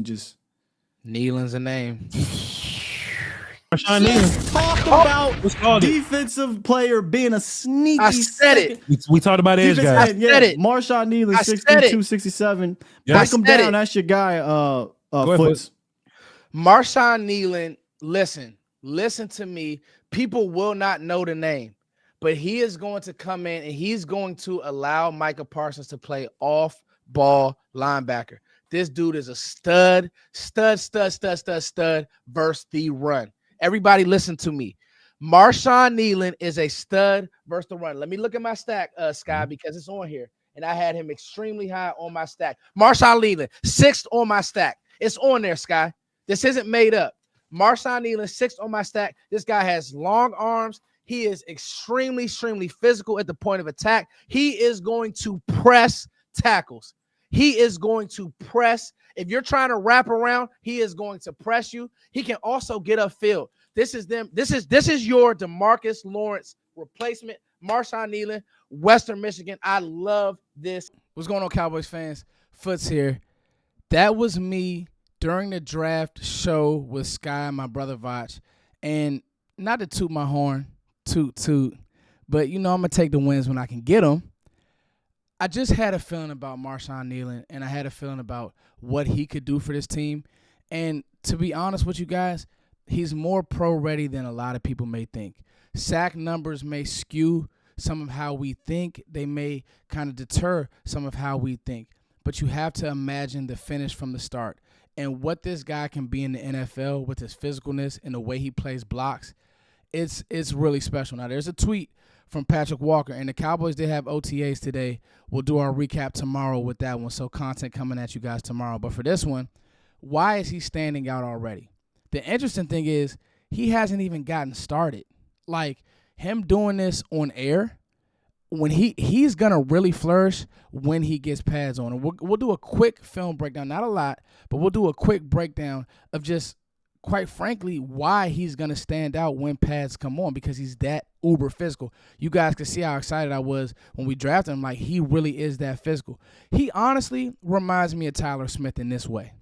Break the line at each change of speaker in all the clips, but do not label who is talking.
Just
Kneeland's a name.
Marshawn Kneeland.
talk about
Let's call it.
defensive player being a sneaky
I said it.
second.
We talked about edge
Defensive
guys.
end,
I said
yeah.
it.
Marshawn Kneeland,
I said it.
6'2", 267.
Yeah.
Break him
I said
down.
it.
That's your guy,
ahead,
Foots.
Marshawn Kneeland, listen to me. People will not know the name, but he is going to come in and he's going to allow Micah Parsons to play off-ball linebacker. This dude is a stud versus the run. Everybody listen to me. Marshawn Kneeland is a stud versus the run. Let me look at my stack, Sky, because it's on here. And I had him extremely high on my stack. Marshawn Kneeland, 6th on my stack. It's on there, Sky. This isn't made up. Marshawn Kneeland, 6th on my stack. This guy has long arms. He is extremely physical at the point of attack. He is going to press tackles. He is going to press. If you're trying to wrap around, he is going to press you. He can also get upfield. This is your DeMarcus Lawrence replacement. Marshawn Kneeland, Western Michigan. I love this. What's going on, Cowboys fans? Foots here. That was me during the draft show with Sky, my brother Vach. And not to toot my horn, toot, but you know I'm going to take the wins when I can get them. I just had a feeling about Marshawn Kneeland, and I had a feeling about what he could do for this team. And to be honest with you guys, he's more pro-ready than a lot of people may think. Sack numbers may skew some of how we think. They may kind of deter some of how we think. But you have to imagine the finish from the start. And what this guy can be in the NFL with his physicalness and the way he plays blocks, it's really special. Now, there's a tweet from Patrick Walker, and the Cowboys did have OTAs today. We'll do our recap tomorrow with that one, so content coming at you guys tomorrow. But for this one, why is he standing out already? The interesting thing is he hasn't even gotten started. Like, him doing this on air, when he's going to really flourish when he gets pads on. And we'll do a quick film breakdown, not a lot, but we'll do a quick breakdown of just, quite frankly, why he's going to stand out when pads come on, because he's that uber physical. You guys can see how excited I was when we drafted him. Like, he really is that physical. He honestly reminds me of Tyler Smith in this way.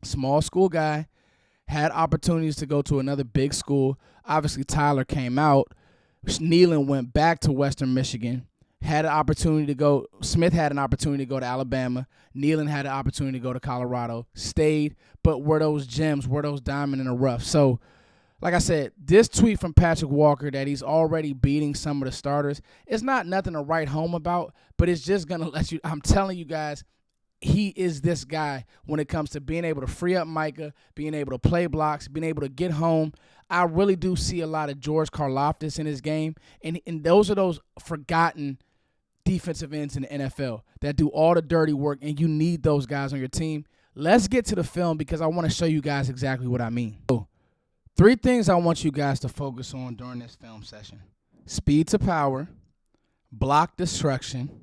Small school guy, had opportunities to go to another big school. Obviously, Tyler came out. Kneeland went back to Western Michigan. Had an opportunity to go. Smith had an opportunity to go to Alabama. Kneeland had an opportunity to go to Colorado. Stayed, but were those gems, were those diamond in the rough. So, like I said, this tweet from Patrick Walker that he's already beating some of the starters, it's not nothing to write home about, but it's just going to let you, I'm telling you guys, he is this guy when it comes to being able to free up Micah, being able to play blocks, being able to get home. I really do see a lot of George Karlaftis in his game, and those are those forgotten defensive ends in the NFL that do all the dirty work, and you need those guys on your team. Let's get to the film because I want to show you guys exactly what I mean. So, 3 things I want you guys to focus on during this film session: speed to power, block destruction,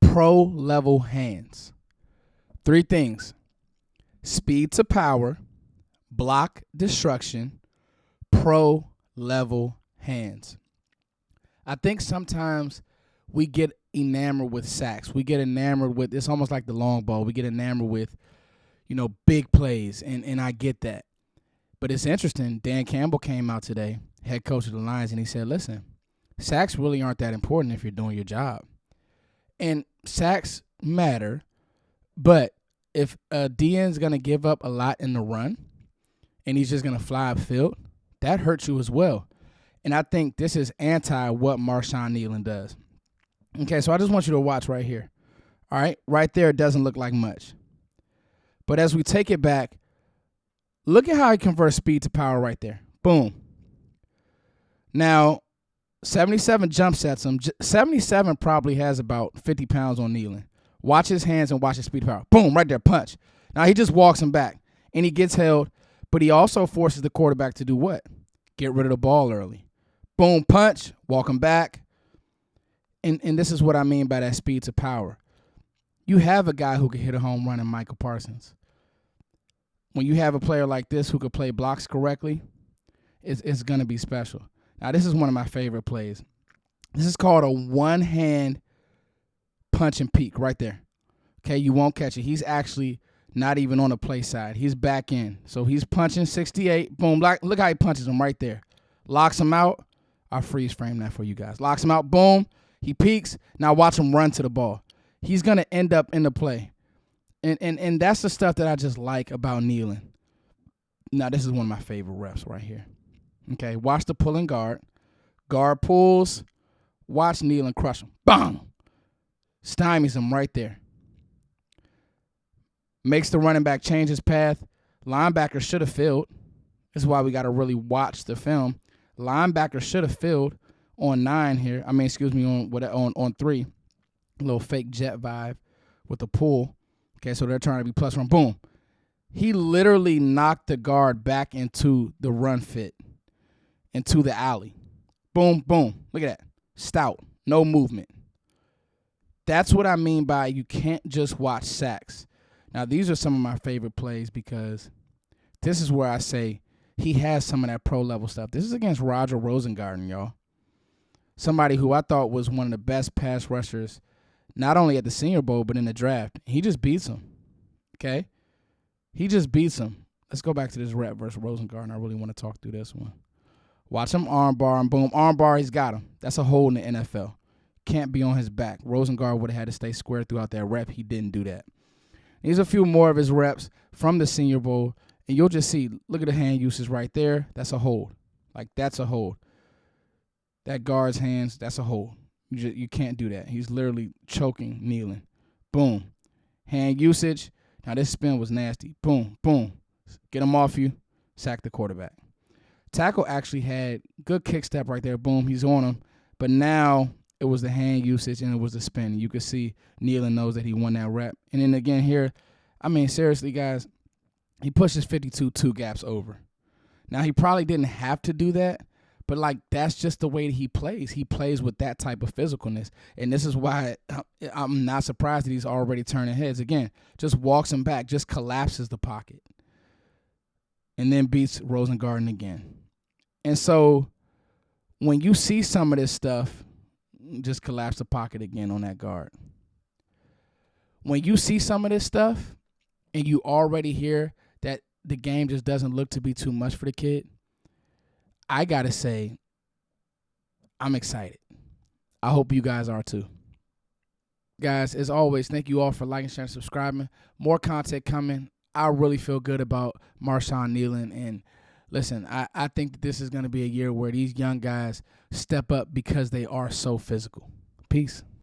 pro-level hands. 3 things: speed to power, block destruction, pro-level hands. I think sometimes we get enamored with sacks. We get enamored with, it's almost like the long ball. We get enamored with, big plays, and I get that. But it's interesting. Dan Campbell came out today, head coach of the Lions, and he said, listen, sacks really aren't that important if you're doing your job. And sacks matter, but if a DN's going to give up a lot in the run and he's just going to fly upfield, that hurts you as well. And I think this is anti what Marshawn Kneeland does. Okay, so I just want you to watch right here. All right, right there, it doesn't look like much. But as we take it back, look at how he converts speed to power right there. Boom. Now, 77 jump sets him. 77 probably has about 50 pounds on Kneeland. Watch his hands and watch his speed to power. Boom, right there, punch. Now he just walks him back, and he gets held, but he also forces the quarterback to do what? Get rid of the ball early. Boom, punch, walk him back. And this is what I mean by that speed to power. You have a guy who can hit a home run in Micah Parsons. When you have a player like this who could play blocks correctly, it's going to be special. Now, this is one of my favorite plays. This is called a one-hand punch and peek right there. Okay, you won't catch it. He's actually Not even on the play side. He's back in. So he's punching 68. Boom. Look how he punches him right there. Locks him out. I'll freeze frame that for you guys. Locks him out. Boom. He peeks. Now watch him run to the ball. He's going to end up in the play. And that's the stuff that I just like about Kneeland. Now, this is one of my favorite reps right here. Okay, watch the pulling guard. Guard pulls. Watch Kneeland crush him. Bang! Stymies him right there. Makes the running back change his path. Linebacker should have filled. This is why we got to really watch the film. Linebacker should have filled on 9 here. On 3. A little fake jet vibe with the pull. Okay, so they're trying to be plus run. Boom. He literally knocked the guard back into the run fit, into the alley. Boom, boom. Look at that. Stout. No movement. That's what I mean by you can't just watch sacks. Now, these are some of my favorite plays because this is where I say he has some of that pro-level stuff. This is against Roger Rosengarten, y'all. Somebody who I thought was one of the best pass rushers, not only at the Senior Bowl, but in the draft. He just beats him, okay? He just beats him. Let's go back to this rep versus Rosengarten. I really want to talk through this one. Watch him armbar and boom. Armbar, he's got him. That's a hold in the NFL. Can't be on his back. Rosengarten would have had to stay square throughout that rep. He didn't do that. Here's a few more of his reps from the Senior Bowl, and you'll just see, look at the hand usage right there. That's a hold. Like, that's a hold. That guard's hands, that's a hold. You can't do that. He's literally choking Kneeland. Boom. Hand usage. Now, this spin was nasty. Boom, boom. Get him off you. Sack the quarterback. Tackle actually had good kick step right there. Boom, he's on him. But now it was the hand usage and it was the spin. You could see Kneeland knows that he won that rep. And then again here, I mean, seriously, guys, he pushes 52 2 gaps over. Now, he probably didn't have to do that, but, like, that's just the way that he plays. He plays with that type of physicalness. And this is why I'm not surprised that he's already turning heads. Again, just walks him back, just collapses the pocket, and then beats Rosengarten again. And so when you see some of this stuff, just collapse the pocket again on that guard. When you see some of this stuff and you already hear that the game just doesn't look to be too much for the kid, I got to say, I'm excited. I hope you guys are too. Guys, as always, thank you all for liking, sharing, subscribing. More content coming. I really feel good about Marshawn Kneeland. And listen, I think that this is going to be a year where these young guys step up because they are so physical. Peace.